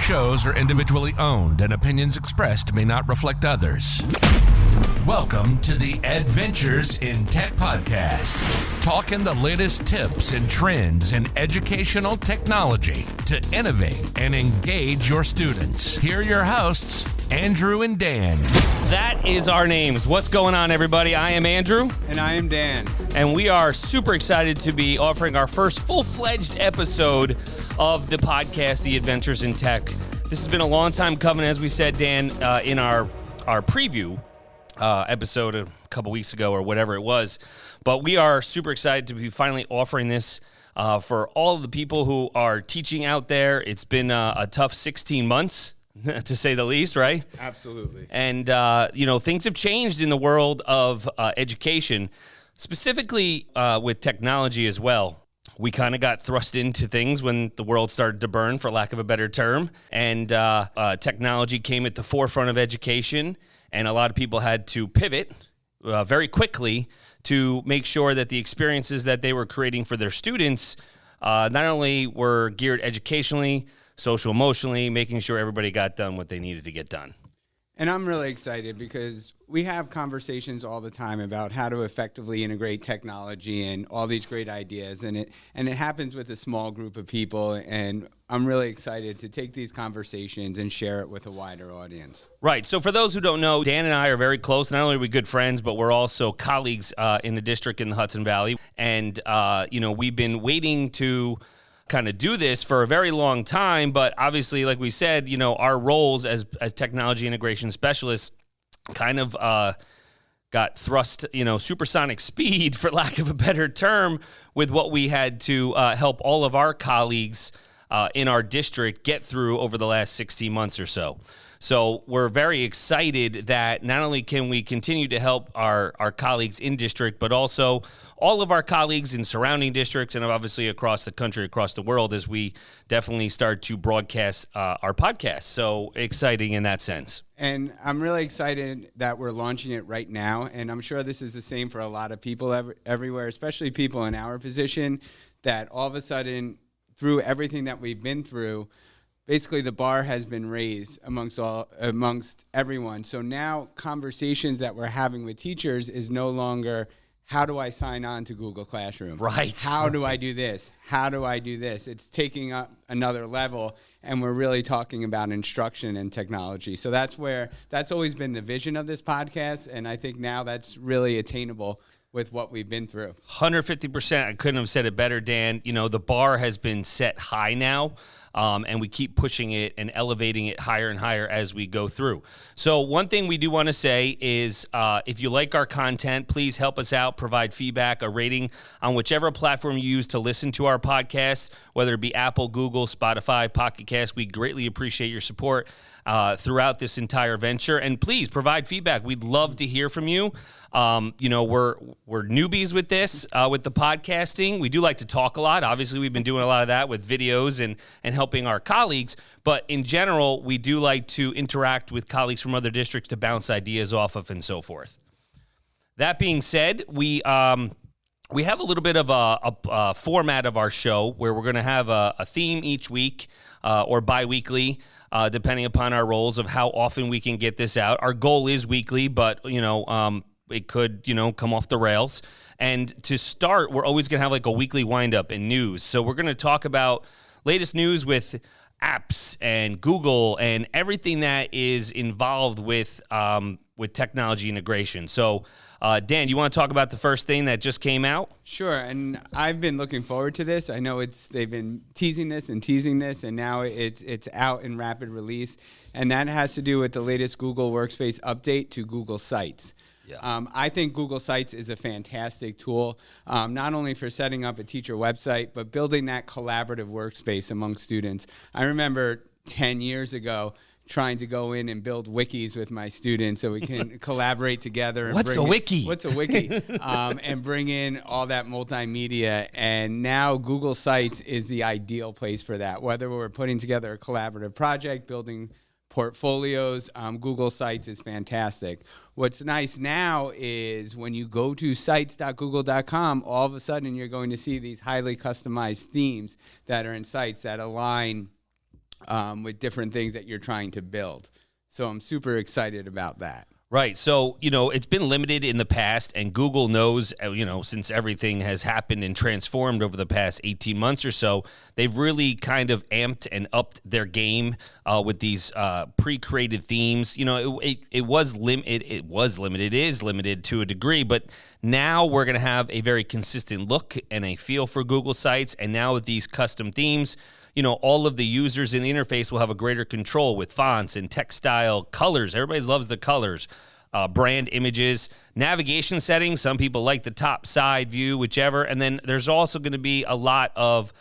shows are individually owned and opinions expressed may not reflect others. Welcome to the Edventures in Tech podcast, talking the latest tips and trends in educational technology to innovate and engage your students. Here are your hosts, Andrew and Dan. That is our names. What's going on, everybody? I am Andrew. And I am Dan. And we are super excited to be offering our first full-fledged episode of the podcast, The Edventures in Tech. This has been a long time coming, as we said, Dan, in our preview episode a couple weeks ago or whatever it was. But we are super excited to be finally offering this for all of the people who are teaching out there. It's been a tough 16 months, to say the least, right? Absolutely. And, things have changed in the world of education, specifically with technology as well. We kind of got thrust into things when the world started to burn, for lack of a better term. And technology came at the forefront of education. And a lot of people had to pivot very quickly to make sure that the experiences that they were creating for their students not only were geared educationally, social, emotionally, making sure everybody got done what they needed to get done. And I'm really excited because we have conversations all the time about how to effectively integrate technology and all these great ideas. And it happens with a small group of people. And I'm really excited to take these conversations and share it with a wider audience. Right. So for those who don't know, Dan and I are very close. Not only are we good friends, but we're also colleagues in the district in the Hudson Valley. And, we've been waiting to kind of do this for a very long time, but obviously, like we said, our roles as technology integration specialists kind of got thrust, supersonic speed, for lack of a better term, with what we had to help all of our colleagues in our district get through over the last 16 months or so. So we're very excited that not only can we continue to help our colleagues in district, but also all of our colleagues in surrounding districts and obviously across the country, across the world, as we definitely start to broadcast our podcast. So exciting in that sense. And I'm really excited that we're launching it right now. And I'm sure this is the same for a lot of people everywhere, especially people in our position, that all of a sudden, through everything that we've been through, basically the bar has been raised amongst everyone. So now conversations that we're having with teachers is no longer, how do I sign on to Google Classroom? Right. How do I do this? How do I do this? It's taking up another level, and we're really talking about instruction and technology. So that's always been the vision of this podcast, and I think now that's really attainable with what we've been through. 150%. I couldn't have said it better, Dan. The bar has been set high now. And we keep pushing it and elevating it higher and higher as we go through. So one thing we do want to say is if you like our content, please help us out, provide feedback, a rating on whichever platform you use to listen to our podcast, whether it be Apple, Google, Spotify, Pocket Cast. We greatly appreciate your support throughout this entire venture. And please provide feedback. We'd love to hear from you. We're newbies with this, with the podcasting. We do like to talk a lot. Obviously, we've been doing a lot of that with videos and helping our colleagues. But in general, we do like to interact with colleagues from other districts to bounce ideas off of and so forth. That being said, we have a little bit of a format of our show where we're going to have a theme each week or bi-weekly, depending upon our roles of how often we can get this out. Our goal is weekly, but, it could, come off the rails. And to start, we're always going to have like a weekly windup and news. So we're going to talk about latest news with apps and Google and everything that is involved with technology integration. So, Dan, you want to talk about the first thing that just came out? Sure, and I've been looking forward to this. I know they've been teasing this, and now it's out in rapid release. And that has to do with the latest Google Workspace update to Google Sites. Yeah. I think Google Sites is a fantastic tool, not only for setting up a teacher website, but building that collaborative workspace among students. I remember 10 years ago trying to go in and build wikis with my students so we can collaborate together. And What's a wiki? And bring in all that multimedia. And now Google Sites is the ideal place for that. Whether we're putting together a collaborative project, building portfolios, Google Sites is fantastic. What's nice now is when you go to sites.google.com, all of a sudden you're going to see these highly customized themes that are in Sites that align with different things that you're trying to build. So I'm super excited about that. Right. So, it's been limited in the past, and Google knows, since everything has happened and transformed over the past 18 months or so, they've really kind of amped and upped their game with these pre-created themes. It was limited, it is limited to a degree, but now we're going to have a very consistent look and a feel for Google Sites. And now with these custom themes, all of the users in the interface will have a greater control with fonts and text style, colors. Everybody loves the colors, brand images, navigation settings. Some people like the top side view, whichever. And then there's also going to be a lot of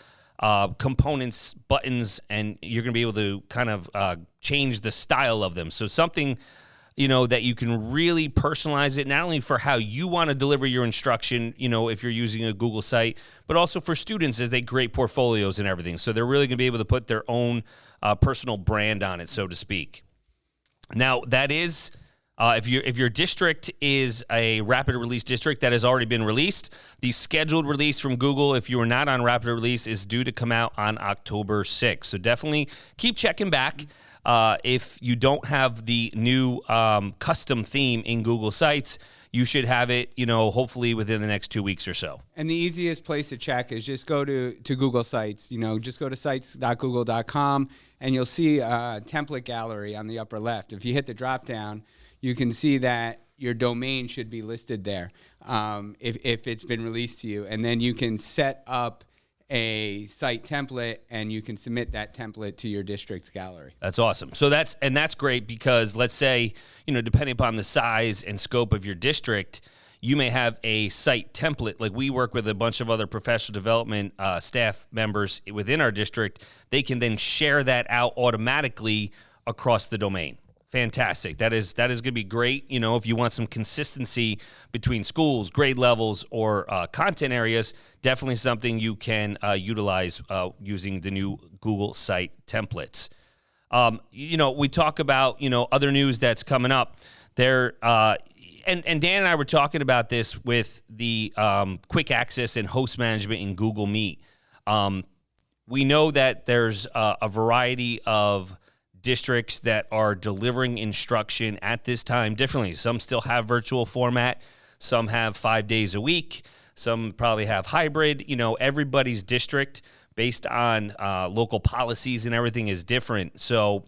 components, buttons, and you're going to be able to kind of change the style of them. So something that you can really personalize it, not only for how you want to deliver your instruction, if you're using a Google site, but also for students as they create portfolios and everything. So they're really going to be able to put their own personal brand on it, so to speak. Now, that is, if your district is a rapid release district that has already been released, the scheduled release from Google, if you are not on rapid release, is due to come out on October 6th. So definitely keep checking back. If you don't have the new custom theme in Google Sites, you should have it, hopefully within the next 2 weeks or so. And the easiest place to check is just go to Google Sites. Just go to sites.google.com, and you'll see a template gallery on the upper left. If you hit the drop down, you can see that your domain should be listed there if it's been released to you. And then you can set up a site template, and you can submit that template to your district's gallery. That's awesome. So that's great, because let's say, depending upon the size and scope of your district, you may have a site template. Like, we work with a bunch of other professional development staff members within our district. They can then share that out automatically across the domain. Fantastic. That is going to be great. If you want some consistency between schools, grade levels, or content areas, definitely something you can utilize using the new Google site templates. We talk about, other news that's coming up there. And Dan and I were talking about this with the quick access and host management in Google Meet. We know that there's a variety of districts that are delivering instruction at this time differently. Some still have virtual format. Some have 5 days a week. Some probably have hybrid. Everybody's district, based on local policies and everything, is different. So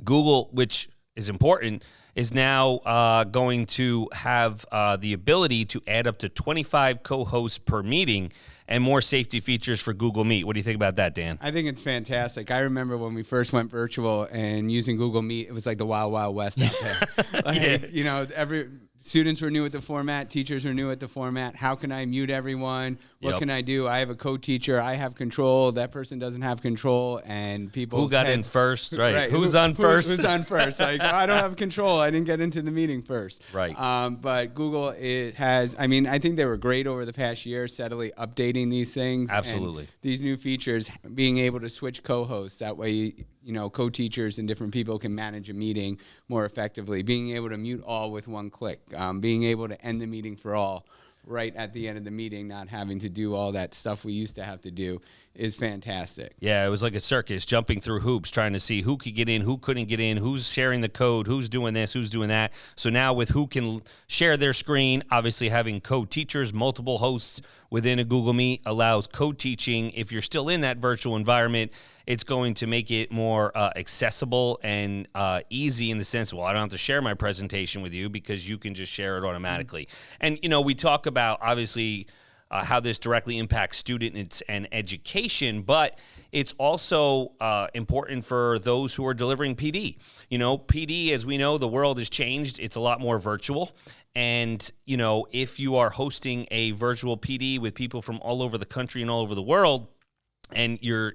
Google, which is important, is now going to have the ability to add up to 25 co-hosts per meeting and more safety features for Google Meet. What do you think about that, Dan? I think it's fantastic. I remember when we first went virtual and using Google Meet, it was like the Wild Wild West out there. Every students were new at the format, teachers were new at the format. How can I mute everyone? What can I do? I have a co-teacher. I have control. That person doesn't have control. And people who got in first, right? Who's on first? Who's on first? Like, I don't have control. I didn't get into the meeting first. Right. But Google, I think they were great over the past year, steadily updating these things. Absolutely. And these new features, being able to switch co-hosts, that way, co-teachers and different people can manage a meeting more effectively. Being able to mute all with one click. Being able to end the meeting for all right at the end of the meeting, not having to do all that stuff we used to have to do, is fantastic. Yeah, it was like a circus, jumping through hoops, trying to see who could get in, who couldn't get in, who's sharing the code, who's doing this, who's doing that. So now with who can share their screen, obviously having co-teachers, multiple hosts within a Google Meet allows co-teaching. If you're still in that virtual environment, it's going to make it more accessible and easy in the sense, well, I don't have to share my presentation with you because you can just share it automatically. And, we talk about, obviously, how this directly impacts students and education, but it's also important for those who are delivering PD. PD, as we know, the world has changed. It's a lot more virtual. And, if you are hosting a virtual PD with people from all over the country and all over the world, and you're,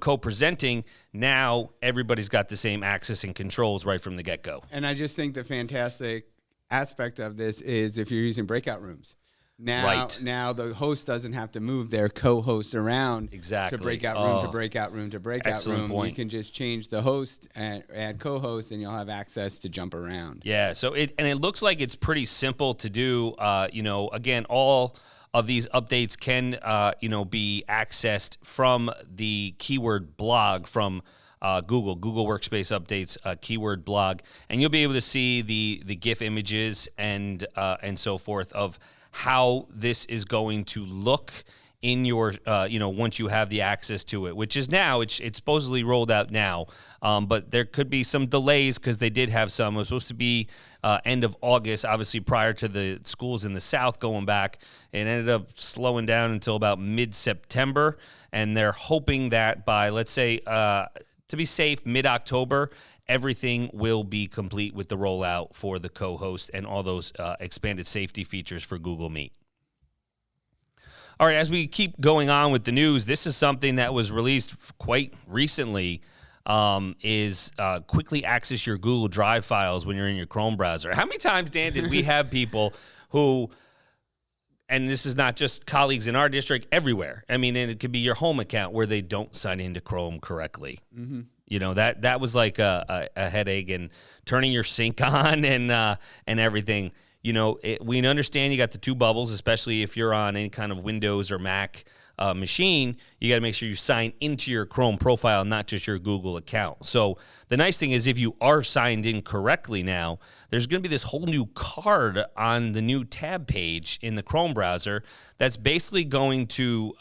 co-presenting, now everybody's got the same access and controls right from the get-go. And I just think the fantastic aspect of this is if you're using breakout rooms. Now the host doesn't have to move their co-host around to breakout room to breakout room to breakout room. Point. You can just change the host and add co-host, and you'll have access to jump around. Yeah, so it looks like it's pretty simple to do. Again, all of these updates can, be accessed from the keyword blog from Google Workspace updates, keyword blog, and you'll be able to see the GIF images and so forth of how this is going to look in your, once you have the access to it, which is now, it's supposedly rolled out now, but there could be some delays because they did have some. It was supposed to be end of August, obviously prior to the schools in the South going back. It ended up slowing down until about mid-September, and they're hoping that by, let's say, to be safe, mid-October, everything will be complete with the rollout for the co-host and all those expanded safety features for Google Meet. All right, as we keep going on with the news, this is something that was released quite recently, is quickly access your Google Drive files when you're in your Chrome browser. How many times, Dan, did we have people who, and this is not just colleagues in our district, everywhere. I mean, and it could be your home account where they don't sign into Chrome correctly. Mm-hmm. That was like a headache, and turning your sync on and everything. We understand you got the two bubbles, especially if you're on any kind of Windows or Mac machine. You got to make sure you sign into your Chrome profile, not just your Google account. So the nice thing is if you are signed in correctly now, there's going to be this whole new card on the new tab page in the Chrome browser that's basically going to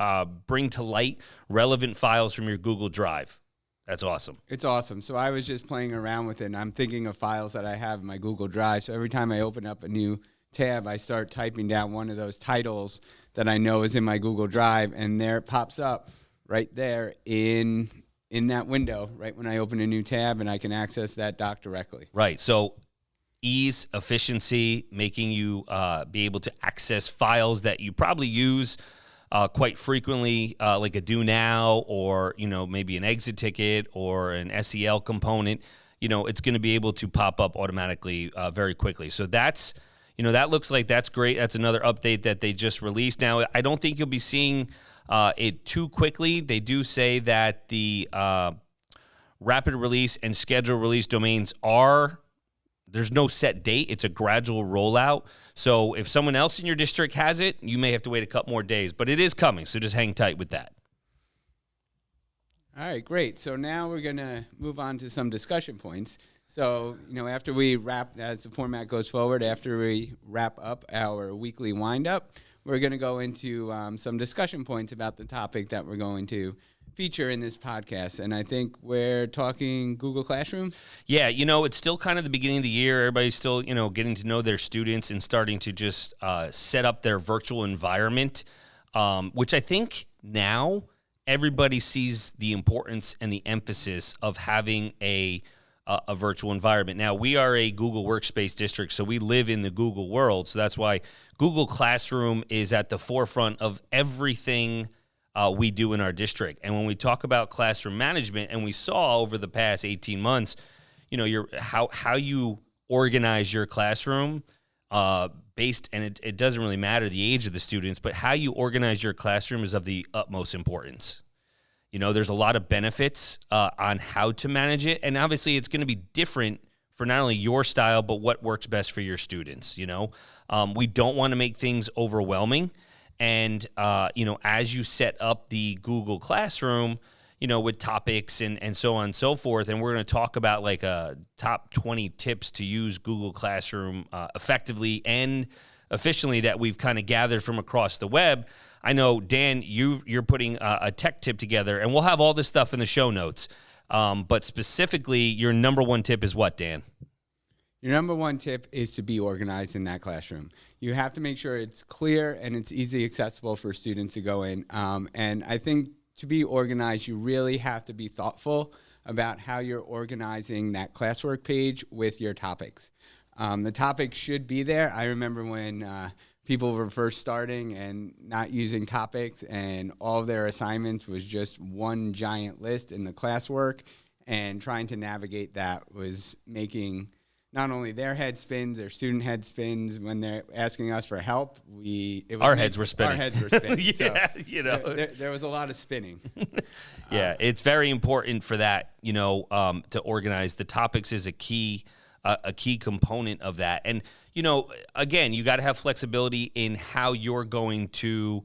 bring to light relevant files from your Google Drive. That's awesome. It's awesome. So I was just playing around with it, and I'm thinking of files that I have in my Google Drive. So every time I open up a new tab, I start typing down one of those titles that I know is in my Google Drive, and there it pops up right there in that window, right when I open a new tab, and I can access that doc directly. Right. So ease, efficiency, making you be able to access files that you probably use quite frequently, like a do now, or maybe an exit ticket or an SEL component. It's going to be able to pop up automatically very quickly. So that's that looks like that's great. That's another update that they just released. Now, I don't think you'll be seeing it too quickly. They do say that the rapid release and schedule release domains there's no set date. It's a gradual rollout. So if someone else in your district has it, you may have to wait a couple more days, but it is coming. So just hang tight with that. All right, great. So now we're going to move on to some discussion points. So, after we as the format goes forward, after we wrap up our weekly windup, we're going to go into some discussion points about the topic that we're going to feature in this podcast. And I think we're talking Google Classroom. Yeah, it's still kind of the beginning of the year. Everybody's still, getting to know their students and starting to just set up their virtual environment, which I think now everybody sees the importance and the emphasis of having a virtual environment. Now, we are a Google Workspace district, so we live in the Google world. So that's why Google Classroom is at the forefront of everything we do in our district. And when we talk about classroom management, and we saw over the past 18 months, how you organize your classroom based, and it doesn't really matter the age of the students, but how you organize your classroom is of the utmost importance. There's a lot of benefits on how to manage it, and obviously it's going to be different for not only your style, but what works best for your students. We don't want to make things overwhelming. And, as you set up the Google Classroom, with topics and so on and so forth, and we're going to talk about like top 20 tips to use Google Classroom effectively and efficiently that we've kind of gathered from across the web. I know, Dan, you're putting a tech tip together, and we'll have all this stuff in the show notes. But specifically, your number one tip is what, Dan? Your number one tip is to be organized in that classroom. You have to make sure it's clear and it's easy accessible for students to go in. And I think to be organized, you really have to be thoughtful about how you're organizing that classwork page with your topics. The topics should be there. I remember when people were first starting and not using topics, and all of their assignments was just one giant list in the classwork, and trying to navigate that was making not only their head spins, their student head spins. When they're asking us for help, our heads were spinning. Our heads were spinning. Yeah, so there was a lot of spinning. Yeah, it's very important for that, to organize. The topics is a key a key component of that. And, again, you got to have flexibility in how you're going to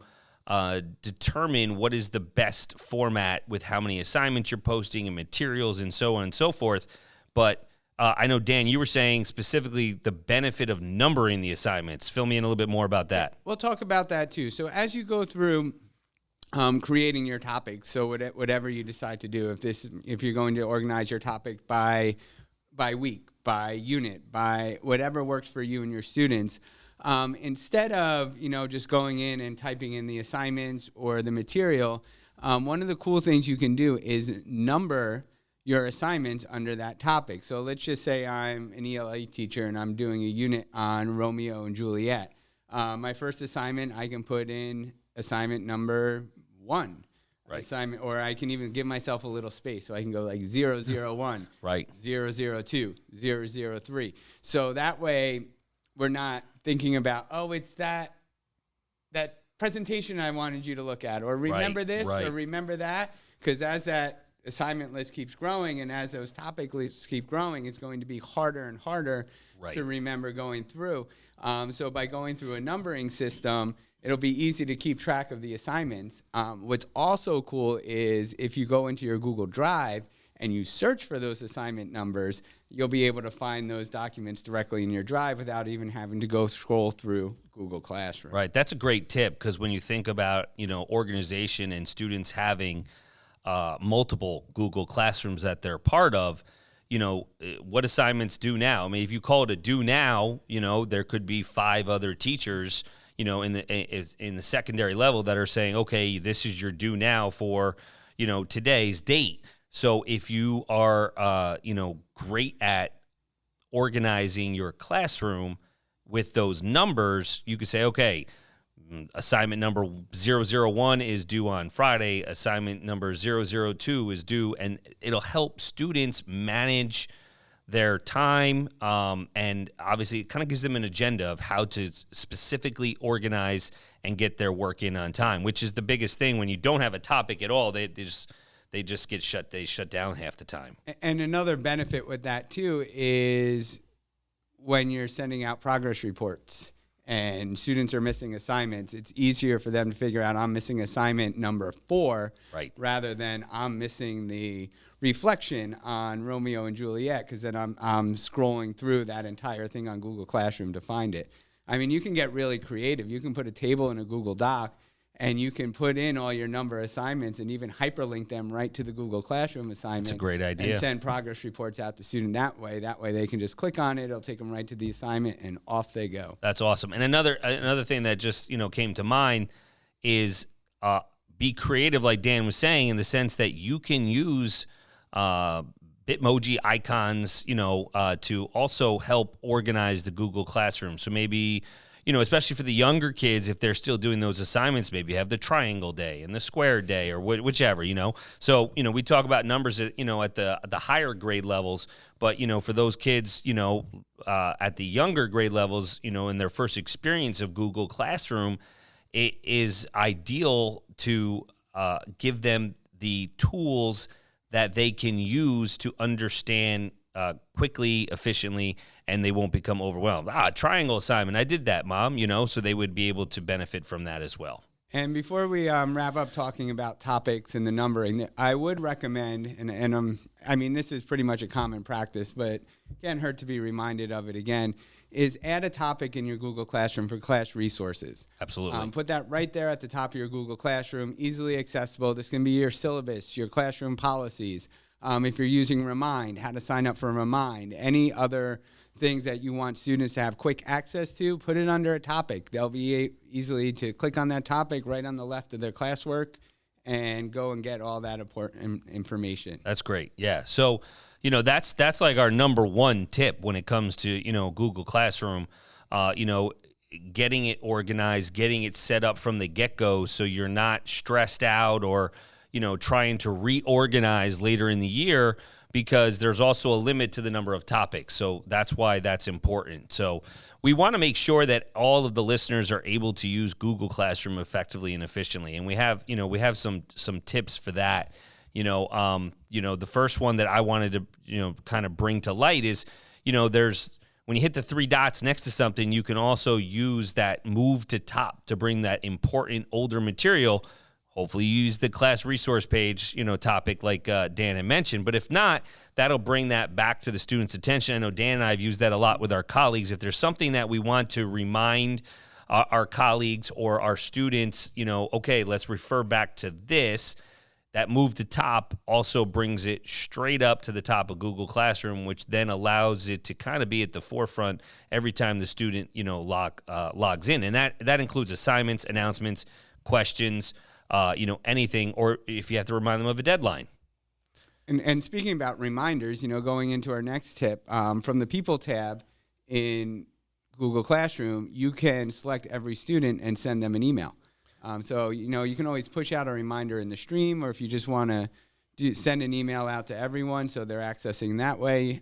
determine what is the best format with how many assignments you're posting and materials and so on and so forth. But I know, Dan, you were saying specifically the benefit of numbering the assignments. Fill me in a little bit more about that. We'll talk about that too. So as you go through creating your topics, so whatever you decide to do, if you're going to organize your topic by week, by unit, by whatever works for you and your students, instead of just going in and typing in the assignments or the material, one of the cool things you can do is number your assignments under that topic. So let's just say I'm an ELA teacher and I'm doing a unit on Romeo and Juliet. My first assignment, I can put in assignment number 1. Right. Assignment, or I can even give myself a little space, so I can go like 001, right, 002, 003. So that way, we're not thinking about, it's that presentation I wanted you to look at, or remember this, or remember that, because as that assignment list keeps growing and as those topic lists keep growing, it's going to be harder and harder to remember going through. So by going through a numbering system, it'll be easy to keep track of the assignments. What's also cool is if you go into your Google Drive and you search for those assignment numbers, you'll be able to find those documents directly in your Drive without even having to go scroll through Google Classroom. Right. That's a great tip, because when you think about, organization and students having multiple Google Classrooms that they're part of, what assignments due now? I mean, if you call it a due now, there could be 5 other teachers in the secondary level that are saying, okay, this is your due now for, today's date. So if you are, great at organizing your classroom with those numbers, you could say, okay, assignment number 001 is due on Friday. Assignment number 002 is due, and it'll help students manage their time, and obviously it kind of gives them an agenda of how to specifically organize and get their work in on time, which is the biggest thing. When you don't have a topic at all, they just get shut down half the time. And another benefit with that too is when you're sending out progress reports and students are missing assignments, it's easier for them to figure out I'm missing assignment number 4, rather than I'm missing the reflection on Romeo and Juliet, because then I'm scrolling through that entire thing on Google Classroom to find it. I mean, you can get really creative. You can put a table in a Google Doc, and you can put in all your number assignments and even hyperlink them right to the Google Classroom assignment. That's a great idea. And send progress reports out to student that way. That way they can just click on it. It'll take them right to the assignment, and off they go. That's awesome. And another thing that just came to mind is be creative, like Dan was saying, in the sense that you can use Bitmoji icons, to also help organize the Google Classroom. So maybe, especially for the younger kids, if they're still doing those assignments, maybe have the triangle day and the square day, or whichever, So, we talk about numbers at the higher grade levels, but, for those kids, at the younger grade levels, in their first experience of Google Classroom, it is ideal to give them the tools that they can use to understand quickly, efficiently, and they won't become overwhelmed. Triangle assignment, I did that, Mom, so they would be able to benefit from that as well. And before we wrap up talking about topics and the numbering, I would recommend, and this is pretty much a common practice, but can't hurt to be reminded of it again, is add a topic in your Google Classroom for class resources. Absolutely. Put that right there at the top of your Google Classroom, easily accessible. This can be your syllabus, your classroom policies. If you're using Remind, how to sign up for Remind, any other things that you want students to have quick access to, put it under a topic. They'll be easily to click on that topic right on the left of their classwork and go and get all that important information. That's great. Yeah. So, that's like our number one tip when it comes to, Google Classroom, getting it organized, getting it set up from the get-go so you're not stressed out or, trying to reorganize later in the year, because there's also a limit to the number of topics. So that's why that's important. So we want to make sure that all of the listeners are able to use Google Classroom effectively and efficiently. And we have some tips for that. The first one that I wanted to, kind of bring to light is, there's when you hit the three dots next to something, you can also use that move to top to bring that important older material. Hopefully you use the class resource page, topic like Dan had mentioned. But if not, that'll bring that back to the student's attention. I know Dan and I have used that a lot with our colleagues. If there's something that we want to remind our colleagues or our students, okay, let's refer back to this. That move to top also brings it straight up to the top of Google Classroom, which then allows it to kind of be at the forefront every time the student, logs in. And that includes assignments, announcements, questions, anything, or if you have to remind them of a deadline. And speaking about reminders, going into our next tip, from the People tab in Google Classroom, you can select every student and send them an email. So, you can always push out a reminder in the stream, or if you just want to send an email out to everyone so they're accessing that way,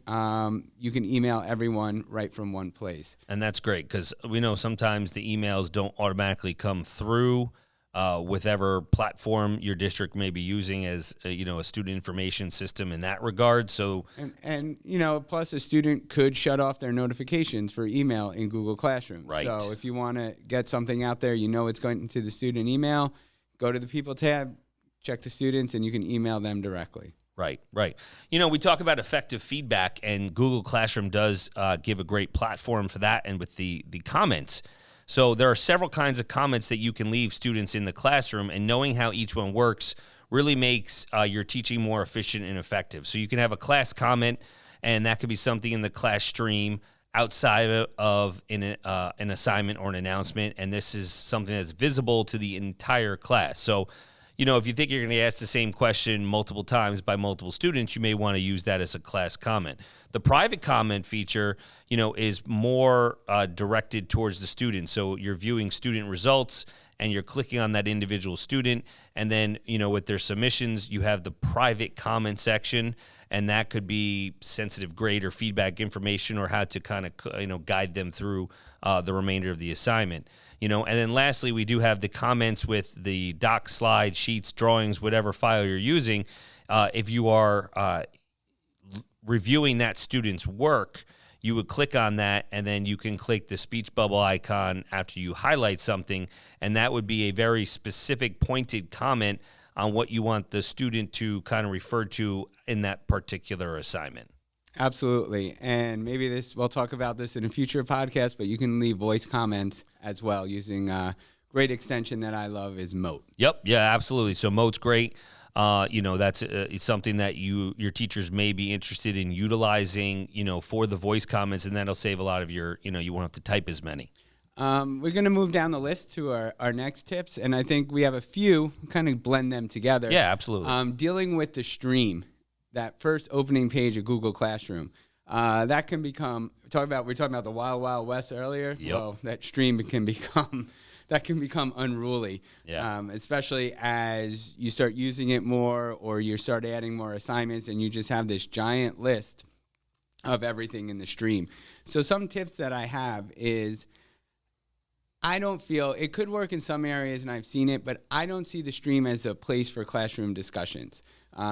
you can email everyone right from one place. And that's great because we know sometimes the emails don't automatically come through whatever platform your district may be using as a student information system in that regard. So and plus a student could shut off their notifications for email in Google Classroom. Right. So if you want to get something out there, it's going into the student email, go to the People tab, check the students, and you can email them directly. Right. We talk about effective feedback, and Google Classroom does give a great platform for that, and with the comments. So there are several kinds of comments that you can leave students in the classroom, and knowing how each one works really makes your teaching more efficient and effective. So you can have a class comment, and that could be something in the class stream outside of an assignment or an announcement, and this is something that's visible to the entire class. So if you think you're going to ask the same question multiple times by multiple students, you may want to use that as a class comment. The private comment feature, is more directed towards the student. So you're viewing student results and you're clicking on that individual student. And then, with their submissions, you have the private comment section, and that could be sensitive grade or feedback information or how to kind of, guide them through the remainder of the assignment. And then lastly, we do have the comments with the doc, slides, sheets, drawings, whatever file you're using. If you are reviewing that student's work, you would click on that, and then you can click the speech bubble icon after you highlight something, and that would be a very specific pointed comment on what you want the student to kind of refer to in that particular assignment. Absolutely. And maybe we'll talk about this in a future podcast, but you can leave voice comments as well using a great extension that I love is Moat. Yep. Yeah, absolutely. So Moat's great. That's it's something that your teachers may be interested in utilizing, for the voice comments, and that'll save a lot of you won't have to type as many. We're going to move down the list to our next tips, and I think we have a few, kind of blend them together. Yeah, absolutely. Dealing with the stream, that first opening page of Google Classroom, that can become, we were talking about the Wild Wild West earlier. Yep. Well, that stream can become unruly, especially as you start using it more or you start adding more assignments and you just have this giant list of everything in the stream. So some tips that I have is, I don't feel, it could work in some areas and I've seen it, but I don't see the stream as a place for classroom discussions.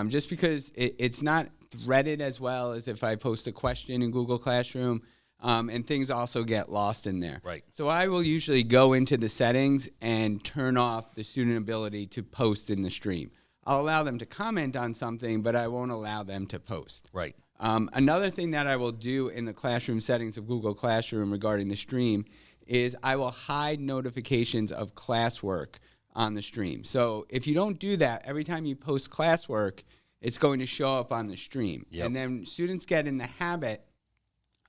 Just because it's not threaded as well as if I post a question in Google Classroom, and things also get lost in there. Right. So I will usually go into the settings and turn off the student ability to post in the stream. I'll allow them to comment on something, but I won't allow them to post. Right. Another thing that I will do in the classroom settings of Google Classroom regarding the stream is I will hide notifications of classwork on the stream. So if you don't do that, every time you post classwork, it's going to show up on the stream. Yep. And then students get in the habit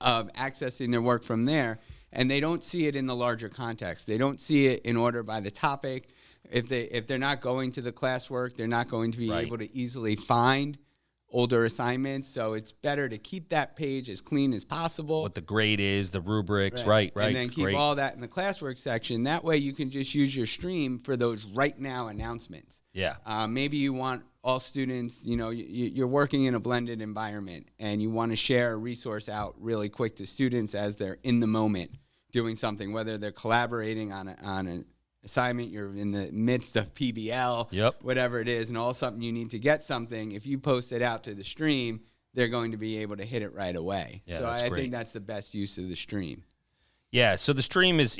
of accessing their work from there, and they don't see it in the larger context. They don't see it in order by the topic. If they're not going to the classwork, they're not going to be able to easily find older assignments. So it's better to keep that page as clean as possible. What the grade is, the rubrics, right. And then keep all that in the classwork section. That way you can just use your stream for those right now announcements. Yeah. Maybe you want all students, you're working in a blended environment and you want to share a resource out really quick to students as they're in the moment doing something, whether they're collaborating on an assignment, you're in the midst of PBL, Yep. whatever it is, and all of a sudden you need to get something. If you post it out to the stream, they're going to be able to hit it right away. Yeah, so that's I great. think that's the best use of the stream. Yeah, so the stream is,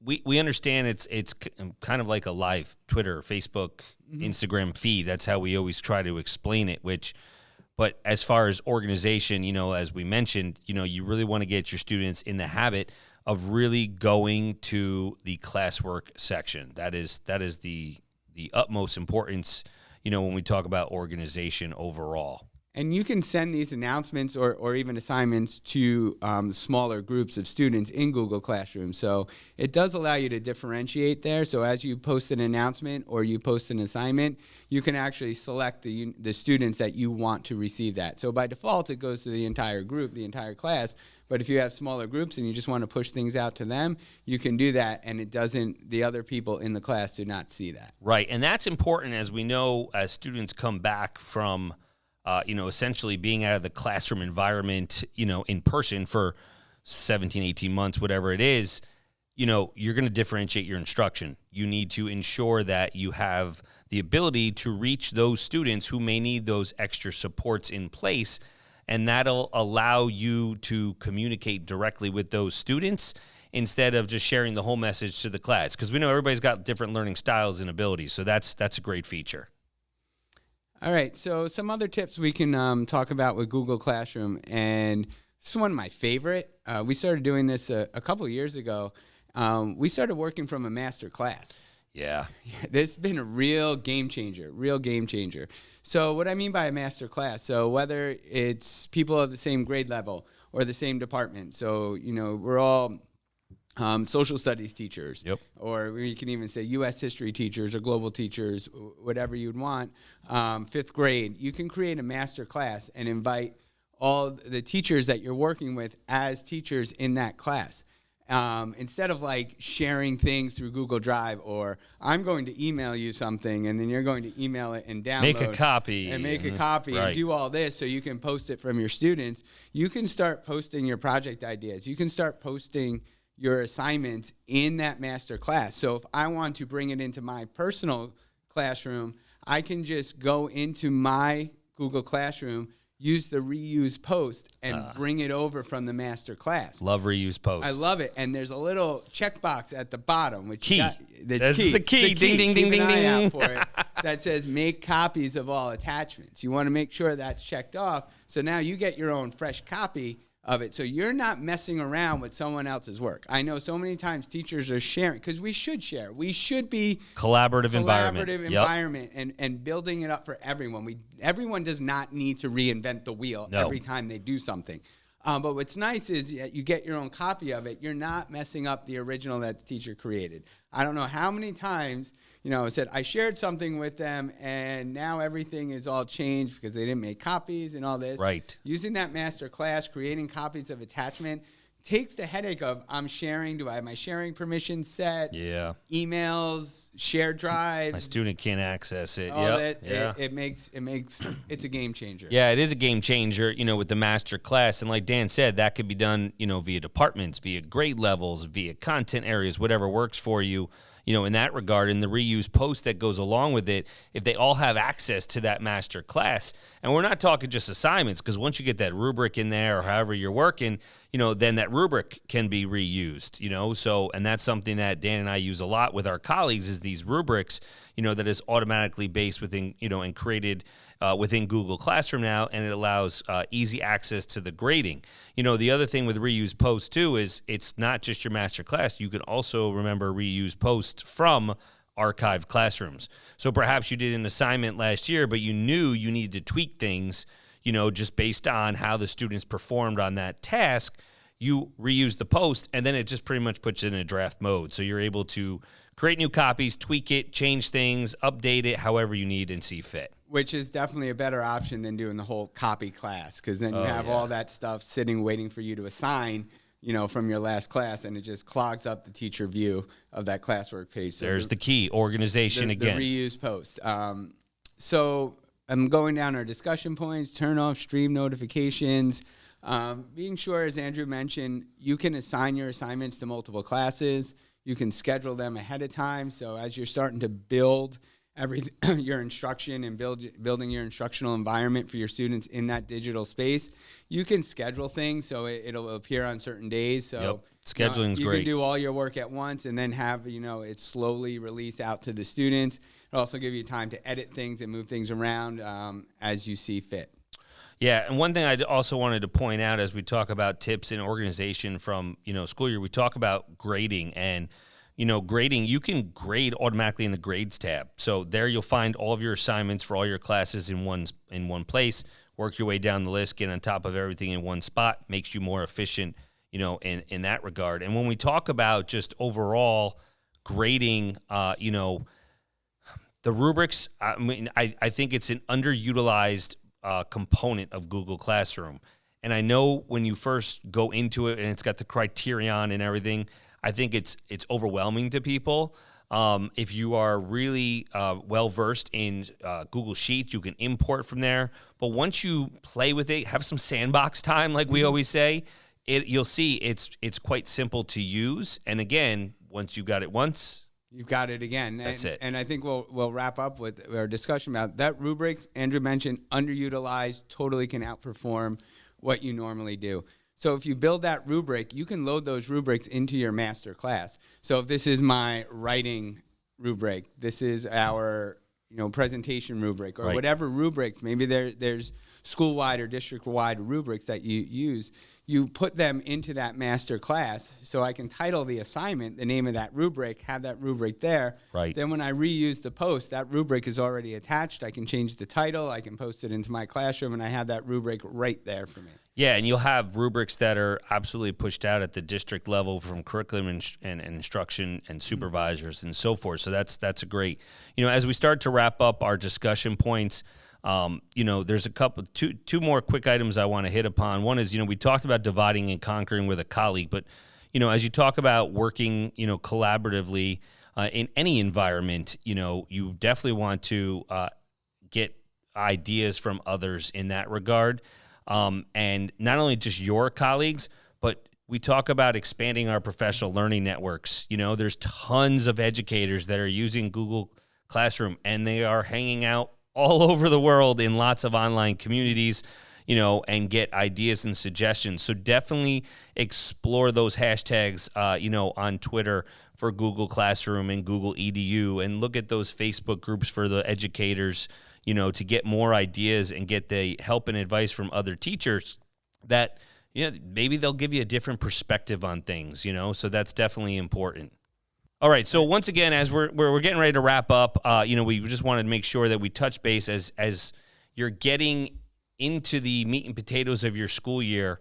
we understand it's kind of like a live Twitter, Facebook, Instagram feed. That's how we always try to explain it, but as far as organization, as we mentioned, you really want to get your students in the habit of really going to the classwork section. That is the utmost importance, when we talk about organization overall. And you can send these announcements or even assignments to smaller groups of students in Google Classroom. So it does allow you to differentiate there. So as you post an announcement or you post an assignment, you can actually select the students that you want to receive that. So by default, it goes to the entire group, the entire class. But if you have smaller groups and you just want to push things out to them, you can do that, and the other people in the class do not see that. Right, and that's important, as we know, as students come back from essentially being out of the classroom environment, in person for 17, 18 months, whatever it is, you're going to differentiate your instruction. You need to ensure that you have the ability to reach those students who may need those extra supports in place, and that'll allow you to communicate directly with those students instead of just sharing the whole message to the class, because we know everybody's got different learning styles and abilities, so that's a great feature. All right, so some other tips we can talk about with Google Classroom, and this is one of my favorite. We started doing this a couple of years ago. We started working from a master class. Yeah. This has been a real game changer. So what I mean by a master class, so whether it's people of the same grade level or the same department, so, we're all social studies teachers, yep, or we can even say U.S. history teachers or global teachers, whatever you'd want, 5th grade, you can create a master class and invite all the teachers that you're working with as teachers in that class. Instead of like sharing things through Google Drive, or I'm going to email you something and then you're going to email it and download. Make a copy. And Right. do all this so you can post it from your students. You can start posting your project ideas. You can start posting your assignments in that master class. So if I want to bring it into my personal classroom, I can just go into my Google Classroom, use the reuse post, and bring it over from the master class. Love reuse posts. I love it. And there's a little checkbox at the bottom, which key. That's the key. Ding, ding, ding, Keep an ding, eye ding. out for it. That says make copies of all attachments. You want to make sure that's checked off. So now you get your own fresh copy of it. So you're not messing around with someone else's work. I know so many times teachers are sharing, because we should share. We should be collaborative environment. Yep. and building it up for everyone. Everyone does not need to reinvent the wheel every time they do something. But what's nice is you get your own copy of it. You're not messing up the original that the teacher created. I don't know how many times, I said I shared something with them and now everything is all changed because they didn't make copies and all this. Right. Using that master class, creating copies of attachment takes the headache of I'm sharing. Do I have my sharing permissions set? Yeah. Emails, shared drives. My student can't access it. All Yep. that. Yeah. It makes it's a game changer. Yeah, it is a game changer, with the master class. And like Dan said, that could be done, via departments, via grade levels, via content areas, whatever works for you, in that regard. And the reuse post that goes along with it, if they all have access to that master class, and we're not talking just assignments, because once you get that rubric in there or however you're working, then that rubric can be reused, so, and that's something that Dan and I use a lot with our colleagues, is these rubrics, that is automatically based within, and created within Google Classroom now, and it allows easy access to the grading. The other thing with reuse posts too is it's not just your master class. You can also reuse posts from archived classrooms. So perhaps you did an assignment last year, but you knew you needed to tweak things, just based on how the students performed on that task. You reuse the post, and then it just pretty much puts it in a draft mode. So you're able to create new copies, tweak it, change things, update it however you need and see fit. Which is definitely a better option than doing the whole copy class, because then you have all that stuff sitting waiting for you to assign, from your last class, and it just clogs up the teacher view of that classwork page. So there's the key, organization again. The reuse post. So I'm going down our discussion points, turn off stream notifications, being sure, as Andrew mentioned, you can assign your assignments to multiple classes. You can schedule them ahead of time. So as you're starting to build your instruction and building your instructional environment for your students in that digital space. You can schedule things so it'll appear on certain days. So scheduling's you great. can do all your work at once and then have it slowly release out to the students. It'll also give you time to edit things and move things around as you see fit. Yeah, and one thing I also wanted to point out as we talk about tips in organization from school year, we talk about grading and. Grading, you can grade automatically in the grades tab. So there you'll find all of your assignments for all your classes in one place. Work your way down the list, get on top of everything in one spot, makes you more efficient, in that regard. And when we talk about just overall grading, the rubrics, I think it's an underutilized component of Google Classroom. And I know when you first go into it and it's got the criterion and everything, I think it's overwhelming to people. If you are really well-versed in Google Sheets, you can import from there. But once you play with it, have some sandbox time, like we always say, you'll see it's quite simple to use. And again, once you got it once, you've got it again. That's it. And I think we'll wrap up with our discussion about that. Rubrics, Andrew mentioned, underutilized, totally can outperform what you normally do. So if you build that rubric, you can load those rubrics into your master class. So if this is my writing rubric, this is our presentation rubric, or whatever rubrics, maybe there's school-wide or district-wide rubrics that you use, you put them into that master class. So I can title the assignment, the name of that rubric, have that rubric there. Right. Then when I reuse the post, that rubric is already attached. I can change the title. I can post it into my classroom, and I have that rubric right there for me. Yeah, and you'll have rubrics that are absolutely pushed out at the district level from curriculum and instruction and supervisors and so forth. So that's a great, as we start to wrap up our discussion points, there's two more quick items I want to hit upon. One is, we talked about dividing and conquering with a colleague, but, as you talk about working, collaboratively in any environment, you definitely want to get ideas from others in that regard. And not only just your colleagues, but we talk about expanding our professional learning networks. There's tons of educators that are using Google Classroom, and they are hanging out all over the world in lots of online communities, and get ideas and suggestions. So definitely explore those hashtags, on Twitter for Google Classroom and Google EDU, and look at those Facebook groups for the educators, to get more ideas and get the help and advice from other teachers that, maybe they'll give you a different perspective on things, so that's definitely important. All right, so once again, as we're getting ready to wrap up, we just wanted to make sure that we touch base as you're getting into the meat and potatoes of your school year.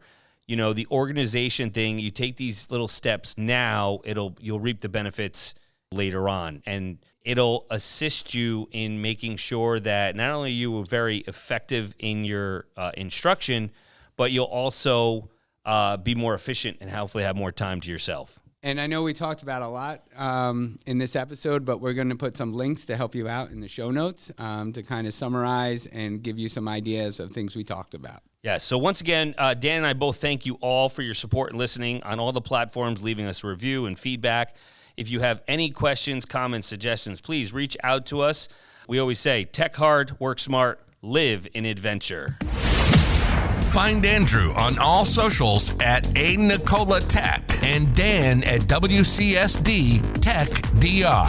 The organization thing, you take these little steps now, you'll reap the benefits later on, and it'll assist you in making sure that not only you are very effective in your instruction, but you'll also be more efficient and hopefully have more time to yourself. And I know we talked about a lot in this episode, but we're going to put some links to help you out in the show notes to kind of summarize and give you some ideas of things we talked about. Yeah, so once again, Dan and I both thank you all for your support and listening on all the platforms, leaving us a review and feedback. If you have any questions, comments, suggestions, please reach out to us. We always say, tech hard, work smart, live in adventure. Find Andrew on all socials at A Nicola Tech and Dan at WCSD Tech DR.